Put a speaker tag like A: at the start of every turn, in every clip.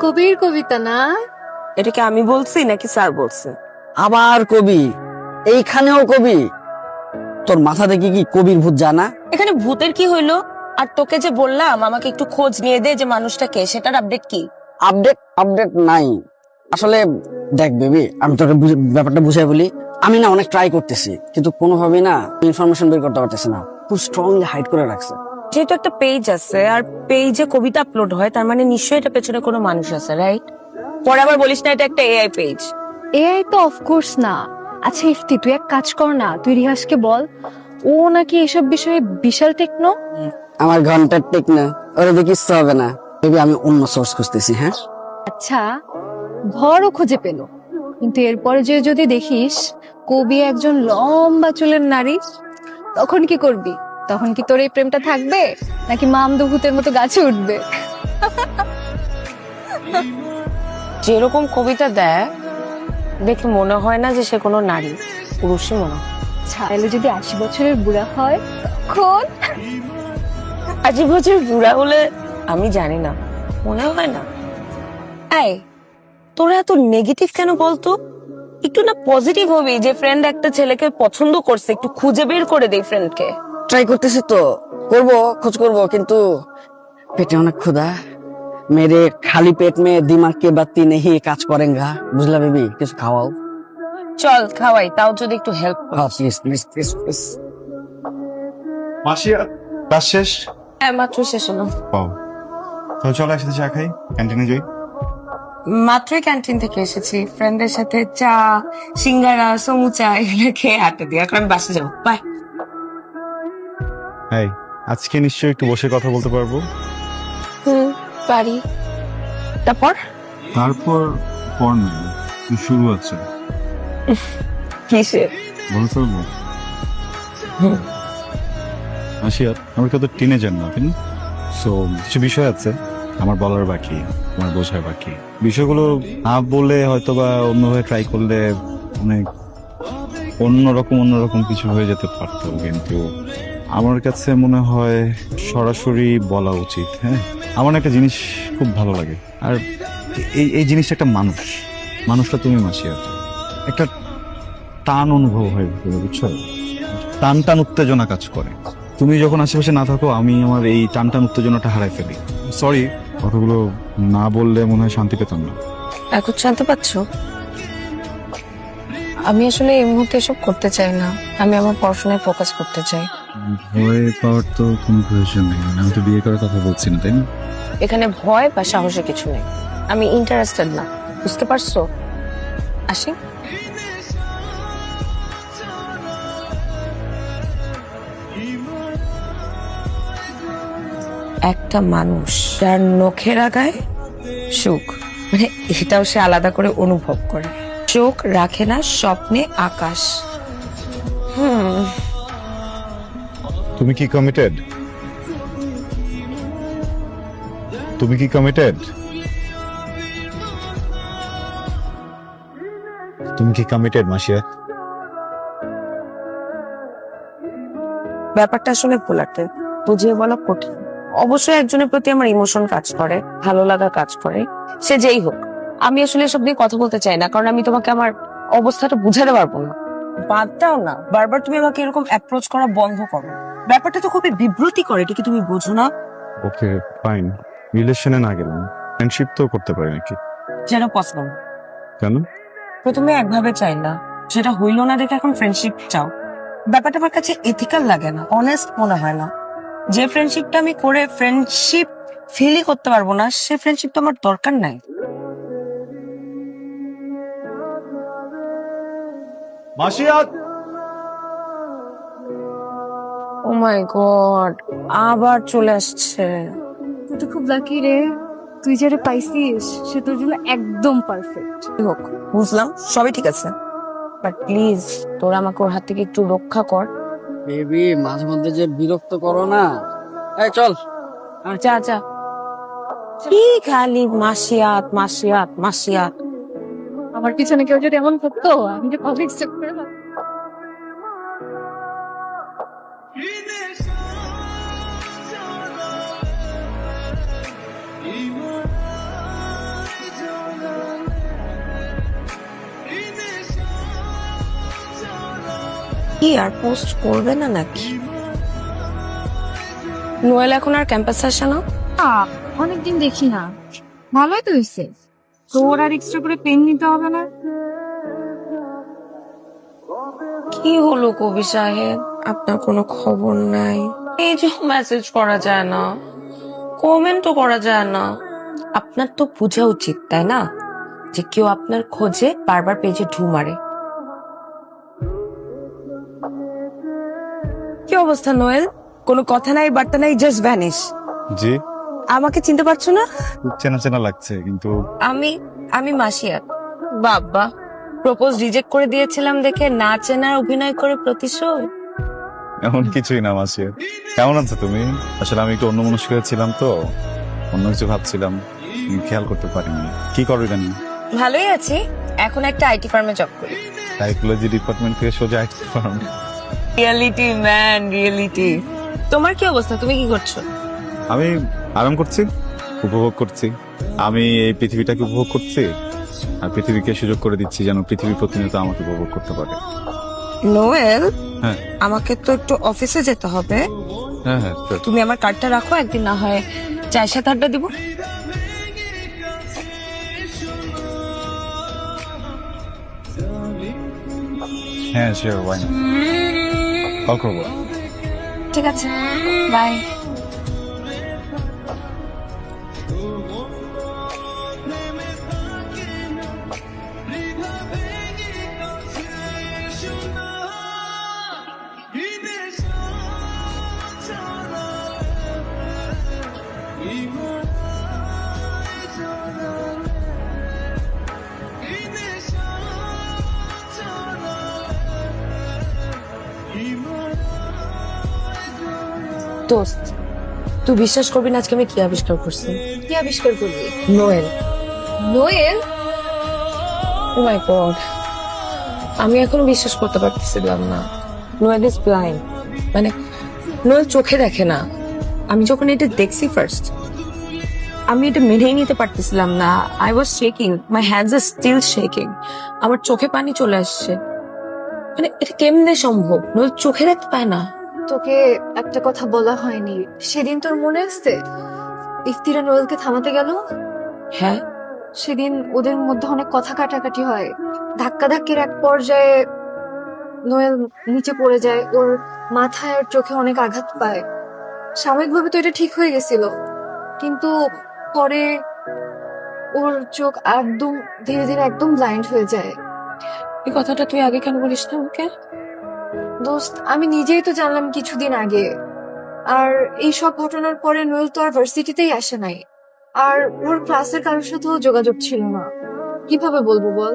A: কবির কবিতা না?
B: এটা কি আমি বলছি নাকি স্যার বলছে?
C: আবার কবি, এইখানেও কবি। তোর মাথা থেকে কি কবির ভূত জানা?
B: এখানে ভূতের কি হইলো? আর তোকে যে বললাম আমাকে একটু খোঁজ নিয়ে দে যে মানুষটা কে, সেটার আপডেট কি?
C: আপডেট নাই আসলে। দেখ বেবি, আমি তোকে ব্যাপারটা বুঝাই বলি। আমি না অনেক ট্রাই করতেছি, কিন্তু কোনোভাবেই না ইনফরমেশন বের করতে পারতেছি না। খুব স্ট্রংলি হাইড করে রাখছে।
B: যেহেতু একটা পেজ আছে আর পেজে কবিতা আপলোড হয়, তার মানে নিশ্চয়ই এটা পেছনে কোনো মানুষ আছে, রাইট? পরে আবার বলিস না এটা একটা এআই পেজ।
A: এআই তো অফকোর্স না। আচ্ছা ইফতি, তুই এক কাজ কর না, তুই রিহাসকে বল, ও নাকি এসব বিষয়ে বিশাল টেকনো।
C: আমার ঘন্টার টেক না, ওরা দেখে কিচ্ছু হবে না। বেবি আমি অন্য সোর্স খুঁজতেছি। হ্যাঁ
A: আচ্ছা ধরও খুঁজে পেল, কিন্তু এরপরে যে যদি দেখিস কবি একজন লম্বা চুলের নারী, তখন কি করবি? তখন কি তোর এই প্রেমটা থাকবে, নাকি মামদু ভূতের মতো গাছে উঠবে?
B: যেরকম কবিতা দেয় দেখে মনে হয় না যে সে কোনো নারী, পুরুষই মনে হয়।
A: ছাইলে যদি 80 বছরের বুড়া হয় তখন?
B: 80 বছর বুড়া হলে আমি জানি না, মনে হয় না। এই তোরা এত নেগেটিভ কেন বলতো? একটু না পজিটিভ হবি যে ফ্রেন্ড একটা ছেলেকে পছন্দ করছে, একটু খুঁজে বের করে দে ফ্রেন্ডকে।
C: ট্রাই করতেছি তো, খোঁজ করবো, কিন্তু পেটে অনেক ক্ষুধা। মেরে খালি पेट में दिमाग के बत्ती नहीं কাজ করেঙ্গা। বুঝলা বেবি, কিছু খাওয়াও।
B: চল খাওয়াই, তাও যদি একটু help.
C: Please please please please.
D: মাসি ক্লাস শেষ?
B: হ্যাঁ মাত্র শেষ হলো।
D: ও তো চলো একসাথে চা খাই, ক্যান্টিনে যাই।
B: মাত্রই ক্যান্টিন থেকে এসেছি, ফ্রেন্ডের সাথে চা, সিঙ্গারা, সমুচা এগুলো খেয়ে আড্ডা দিই। এখন আমি বাসে যাবো, বাই।
D: এই আজকে নিশ্চয়ই একটু বসে কথা বলতে পারবো।
B: পারি। তারপর
D: তারপর পর না, শুরু আছে।
B: কিসে?
D: বলতে পারবো? আশিয়া, আমরা কত টিনেজার না, তাই না? সো কিছু বিষয় আছে আমার বলার বাকি, আমার বোঝার বাকি। বিষয়গুলো না বলে হয়তো বা অন্যভাবে ট্রাই করলে অনেক অন্যরকম কিছু হয়ে যেতে পারতো, কিন্তু আমার কাছে মনে হয় সরাসরি বলা উচিত। হ্যাঁ, আমার না একটা জিনিস খুব ভালো লাগে, আর এই জিনিসটা একটা মানুষটা তুমি মাসিয়া, একটা টান অনুভব হয়, বুঝছো? টান উত্তেজনা কাজ করে। তুমি যখন আশেপাশে না থাকো, আমি আমার এই টান উত্তেজনাটা হারাই ফেলি। সরি, কথাগুলো না বললে মনে হয় শান্তি পেতাম না।
B: এখন জানতে পারছো আমি আসলে এই মুহূর্তে এসব করতে চাই না। আমি আমার পড়াশোনায় ফোকাস করতে চাই।
D: ভয় পাওয়ার তো কোনো প্রয়োজন নেই, আমি তো বিয়ে করার কথা বলছি না, তাই না?
B: এখানে ভয় বা সাহসে কিছু নেই, আমি ইন্টারেস্টেড না, বুঝতে পারছো? আসি। একটা মানুষ যার নখের আগায় সুখ, মানে এটাও সে আলাদা করে অনুভব করে। চোখ রাখে না স্বপ্নে আকাশ।
D: তুমি কি কমিটেড? তুমি কি কমিটেড? তুমি কি কমিটেড মাসিয়া?
B: ব্যাপারটা আসলে ভোলাটে, বুঝিয়ে বলা কঠিন। অবশ্যই একজনের প্রতি আমার ইমোশন কাজ করে, ভালো লাগা কাজ করে, সে যেই হোক। আমি আসলে এসব নিয়ে কথা বলতে চাই না, কারণ আমি তোমাকে আমার অবস্থাটা বুঝাতে পারবো না। বাদ দাও না, বারবার তুমি আমাকে এরকম অ্যাপ্রোচ করা বন্ধ করো। ব্যাপারটা তো খুবই বিব্রতি করে, এটা কি তুমি বোঝো না?
D: ওকে ফাইন, রিলেশনে না গেলাম, ফ্রেন্ডশিপ তো করতে পারি নাকি?
B: যেন পসিবল।
D: কেন?
B: প্রথমে একভাবে চাইলা, সেটা হইলো না দেখে এখন ফ্রেন্ডশিপ চাও। ব্যাপারটা আমার কাছে এথিক্যাল লাগে না, অনেস্ট মনে হয় না। যে ফ্রেন্ডশিপটা আমি করে ফ্রেন্ডশিপ ফিলই করতে পারবো না, সে ফ্রেন্ডশিপ তো আমার দরকার নাই।
D: মাসিয়া,
B: ও মাই গড, আবার চলে আসছে।
A: তুই তো খুব লাকি রে, তুই যারা পাইছিস সে তোর জন্য একদম পারফেক্ট।
B: হোক, বুঝলাম, সবই ঠিক আছে, বাট প্লিজ তোরা আমাকে ওর হাত থেকে একটু রক্ষা কর।
C: বেবি মাঝে মধ্যে যে বিরক্ত করো না। এই চল।
B: যা যা, কি খালি মাসিয়াত মাসিয়াত মাসিয়াত।
A: আমার পিছনে কেউ যদি এমন করতো, আমি যে কবে এক্সেপ্ট করে
B: কি আর পোস্ট করবে না নাকি? নোয়েল এখন আর ক্যাম্পাসে আসে না?
A: অনেকদিন দেখি না। ভালোই তো হয়েছে, তোর আর এক্সট্রা করে পেন নিতে হবে না।
B: কি হলো কবি সাহেব, আপনার কোনো খবর নাই? এই যে মেসেজ করা যায় না, কমেন্টও করা যায় না। আপনার তো বোঝা উচিত তাই না, যে কেউ আপনার খোঁজে বারবার পেজে ঢু মারে। কি অবস্থা নোয়েল? কোনো কথা নাই, বার্তা নাই, জাস্ট ভ্যানিশ।
D: জি,
B: আমাকে চিনতে পারছো না?
D: খুব চেনা চেনা লাগছে, কিন্তু
B: আমি আমি মাসিয়া। বাবা, প্রপোজ রিজেক্ট করে দিয়েছিলাম দেখে না চেনার অভিনয় করে প্রতিশোধ।
D: এমন কিছুই না মাসিয়া। কেমন আছো তুমি? আসলে আমি একটু অন্যমনস্ক ছিলাম তো, অন্য কিছু ভাবছিলাম, খেয়াল করতে পারিনি। কি করো জানি?
B: ভালোই আছি, এখন একটা আইটি ফার্মে জব করি।
D: সাইকোলজি ডিপার্টমেন্ট থেকে সোজা IT firm.
B: Reality man, reality. তোমার কি অবস্থা, তুমি কি করছো?
D: আমি আরাম করছি, উপভোগ করছি। আমি এই পৃথিবীটাকে উপভোগ করছি, আর পৃথিবীকে সুযোগ করে দিচ্ছি যেন পৃথিবী প্রতিনিয়ত আমাকে উপভোগ করতে পারে।
B: নোয়েল,
D: হ্যাঁ
B: আমাকে তো একটু অফিসে যেতে হবে।
D: হ্যাঁ হ্যাঁ sure.
B: তুমি আমার কার্ডটা রাখো, একদিন না হয় চায়ের সাথে আড্ডা দিব।
D: হ্যাঁ শিওর, ওয়াই না, কল করবো।
B: ঠিক আছে, বাই। দোস্ত, তুই বিশ্বাস করবি না আজকে আমি কি আবিষ্কার করছি?
A: কি আবিষ্কার করবি?
B: নোয়েল।
A: নোয়েল?
B: ও মাই গড, আমি এখনো বিশ্বাস করতে পারতেছিলাম না। নোয়েল ইজ ব্লাইন্ড, মানে নোয়েল চোখে দেখে না। আমি যখন এটা দেখছি ফার্স্ট, আমি এটা মেনেই নিতে পারতেছিলাম না। I was shaking, my hands are still shaking. আমার চোখে পানি চলে আসছে। মানে এটা কেমনে সম্ভব? নোয়েল চোখে দেখতে পায় না।
A: তোকে একটা কথা বলা হয়নি, সেদিন তোর মনে আছে ইফতিরা নোয়েলকে থামাতে গেল?
B: হ্যাঁ,
A: সেদিন ওদের মধ্যে অনেক কথা কাটাকাটি হয়, ধাক্কাধাক্কির এক পর্যায়ে নোয়েল নিচে পড়ে যায়, ওর মাথায় আর চোখে অনেক আঘাত পায়। সাময়িকভাবে তো এটা ঠিক হয়ে গেছিল, কিন্তু পরে ওর চোখ একদম ধীরে ধীরে একদম ব্লাইন্ড হয়ে যায়।
B: এই কথাটা তুই আগে কেন বলিস না আমাকে?
A: দোস্ত, আমি নিজেই তো জানলাম কিছুদিন আগে। আর এই সব ঘটনার পরে নোয়েল তো আর ভার্সিটিতেই আসে নাই, আর ওর ক্লাসের কারোর সাথেও যোগাযোগ ছিল না। কিভাবে বলবো বল?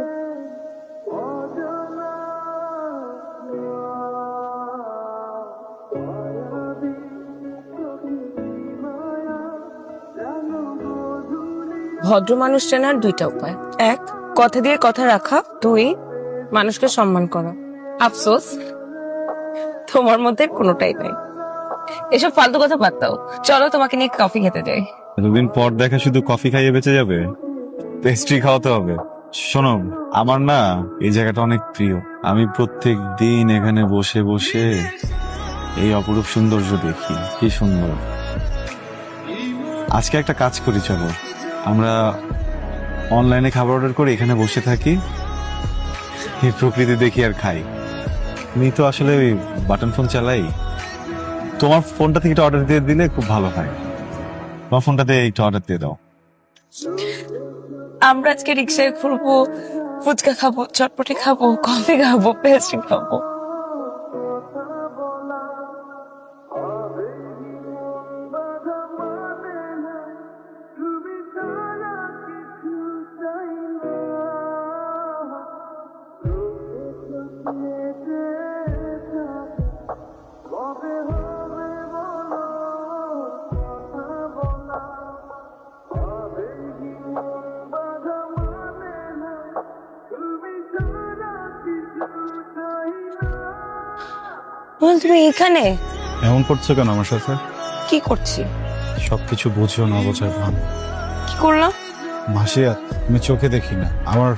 B: ভদ্র মানুষ চেনার দুইটা উপায়: এক, কথা দিয়ে কথা রাখা; দুই, মানুষকে সম্মান করা। আফসোস, তোমার মধ্যে কোনোটাই নাই। এসব ফালতু কথা বাদ দাও, চলো তোমাকে নিয়ে কফি খেতে যাই।
D: এতদিন পর দেখা শুধু কফি খাইয়ে বেঁচে যাবে? পেস্ট্রি খাওয়াতে হবে। শোনো, আমার না এই জায়গাটা অনেক প্রিয়। আমি প্রত্যেক দিন এখানে বসে বসে এই অপরূপ সৌন্দর্য দেখি। কি সুন্দর। আজকে একটা কাজ করি, চলো আমরা অনলাইনে খাবার অর্ডার করে এখানে বসে থাকি, এই প্রকৃতি দেখি আর খাই। আমি তো আসলে ওই বাটন ফোন চালাই, তোমার ফোনটা থেকে একটা অর্ডার দিয়ে দিলে খুব ভালো হয়। তোমার ফোনটাতে একটু অর্ডার দিয়ে দাও।
B: আমরা আজকে রিক্সায় ঘুরবো, ফুচকা খাবো, চটপটি খাবো, কফি খাবো, পেস্ট্রি খাবো। তুমি এখানে
D: এমন করছো কেন আমার সাথে?
B: কি করছি?
D: সবকিছু বুঝো না বোঝার ভান।
B: কি করলাম?
D: মাসিয়া, আমি চোখে দেখি না, আমার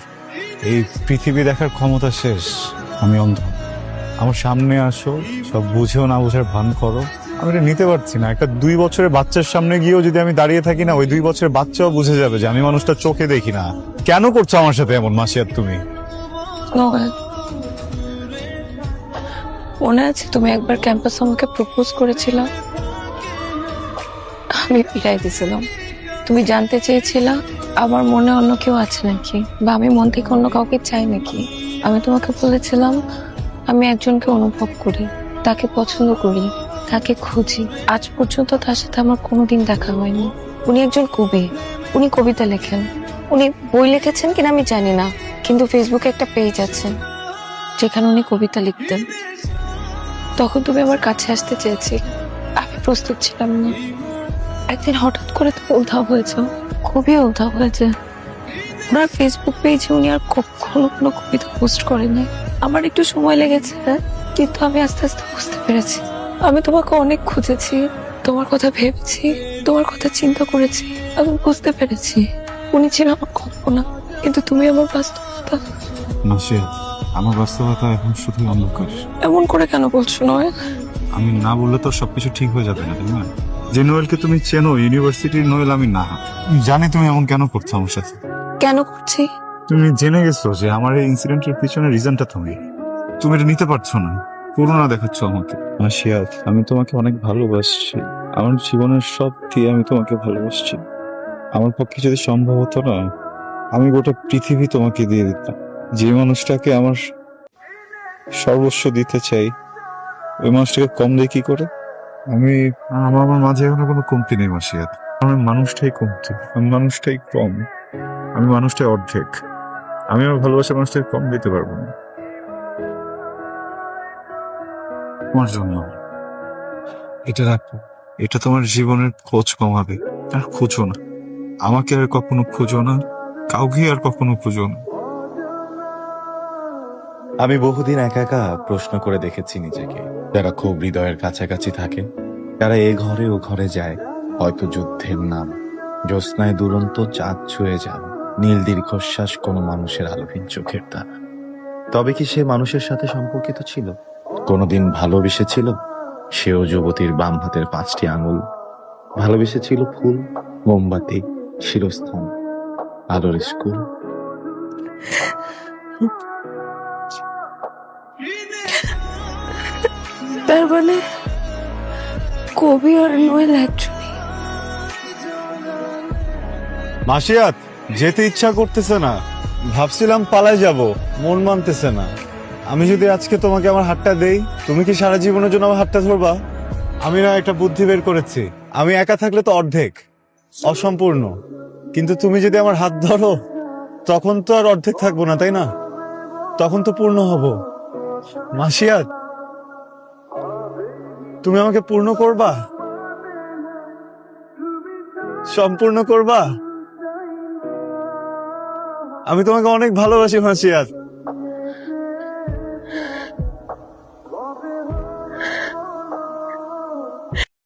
D: এই পৃথিবী দেখার ক্ষমতা শেষ। আমি অন্ধ। আমার সামনে আসো, সব বুঝেও না বোঝার ভান করো। আমি এটা নিতে পারছি না। একটা 2 বছরের বাচ্চার সামনে গিয়েও যদি আমি দাঁড়িয়ে থাকি না, ওই 2 বছরের বাচ্চাও বুঝে যাবে যে আমি মানুষটা চোখে দেখি না। কেন করছো আমার সাথে এমন মাসিয়াত তুমি?
B: নোয়েল, মনে আছে তুমি একবার ক্যাম্পাসে আমাকে প্রপোজ করেছিল? আমি ফিরাই দিয়েছিলাম। তুমি জানতে চেয়েছিলা আমার মনে অন্য কেউ আছে নাকি, বা আমি মন থেকে অন্য কাউকে চাই নাকি। আমি তোমাকে বলেছিলাম আমি একজনকে অনুভব করি, তাকে পছন্দ করি, তাকে খুঁজি। আজ পর্যন্ত তার সাথে আমার কোনোদিন দেখা হয়নি। উনি একজন কবি, উনি কবিতা লেখেন। উনি বই লিখেছেন কিনা আমি জানি না, কিন্তু ফেসবুকে একটা পেজ আছে যেখানে উনি কবিতা লিখতেন। তখন তুমি আমার কাছে আসতে চেয়েছি, আমি প্রস্তুত ছিলাম না। একদিন হঠাৎ করে তুমি উধাও হয়েছে, খুবই উধাও হয়েছে। ওনার ফেসবুক পেজে উনি আর কখনো কোনো কবিতা পোস্ট করেন। আমার একটু সময় লেগেছে, কিন্তু আমি আস্তে আস্তে বুঝতে পেরেছি। আমি তোমাকে অনেক খুঁজেছি, তোমার কথা ভেবেছি, তোমার কথা চিন্তা করেছি। আমি বুঝতে পেরেছি উনি ছিল আমার কল্পনা, কিন্তু তুমি আমার বাস্তবতা।
D: মাসিয়াত, আমার বাস্তবতা এখন শুধু অন্ধকার।
B: এমন করে কেন বলছো নয়?
D: আমি না বললে তো সবকিছু ঠিক হয়ে যাবে না, তাই না? যে নোয়েলকে তুমি চেনো, ইউনিভার্সিটির নোয়েল আমি না। জানি তুমি এমন কেন করছো আমার সাথে।
B: কেন করছি?
D: তুমি জেনে গেছো যে আমার এই ইনসিডেন্টের পিছনে রিজনটা তুমি এটা নিতে পারছো না, করুণা দেখাচ্ছ আমাকে। মাসিয়াত, আমি তোমাকে অনেক ভালোবাসছি। আমার জীবনের সব দিয়ে আমি তোমাকে ভালোবাসছি। আমার পক্ষে যদি সম্ভব হতো না, আমি গোটা পৃথিবী তোমাকে দিয়ে দিতাম। যে মানুষটাকে আমার সর্বস্ব দিতে চাই, ওই মানুষটাকে কম দেয় কি করে? আমার মাঝে এখনো কোনো কমতি নেই মাসিয়াত। আমি মানুষটাই কমতি, আমি মানুষটাই কম, আমি মানুষটাই অর্ধেক। আমি আমার ভালোবাসার মানুষটাকে কম দিতে পারবো না। তোমার জন্য এটা রাখো, এটা তোমার জীবনের খোঁজ কমাবে। আর খুঁজো না, আমাকে আর কখনো খুঁজো না, কাউকে আর কখনো খুঁজো না।
E: আমি বহুদিন একা একা প্রশ্ন করে দেখেছি নিজেকে। যারা খুব হৃদয়ের কাছাকাছি থাকে, তারা এ ঘরে ও ঘরে যায়, হয়তো যুদ্ধের নাম, জ্যোৎস্নায় দুরন্ত চাঁদ ছুঁয়ে যান, নীল দীর্ঘশ্বাস কোনো মানুষের আলোহীন চোখের দ্বারা। তবে কি সে মানুষের সাথে সম্পর্কিত ছিল? কোনোদিন ভালোবেসেছিল? সেও যুবতীর বাম হাতের 5টি আঙুল। ভালোবেসেছিল ফুল, মোমবাতি, শিরস্থান, আলোর স্কুল।
B: তার মানে কবি আর নোয়েল একজনই।
D: মাসিয়াত, যেতে ইচ্ছা করতেছে না। ভাবছিলাম পালায় যাব, মন মানতেছে না। আমি যদি আজকে তোমাকে আমার হাতটা দেই, তুমি কি সারা জীবনের জন্য আমার হাতটা ধরবা? আমি না একটা বুদ্ধি বের করেছি। আমি একা থাকলে তো অর্ধেক, অসম্পূর্ণ, কিন্তু তুমি যদি আমার হাত ধরো, তখন তো আর অর্ধেক থাকবো না, তাই না? তখন তো পূর্ণ হব। মাসিয়াত, তুমি আমাকে পূর্ণ করবা, সম্পূর্ণ করবা। আমি তোমাকে অনেক ভালোবাসি মাসিয়াত।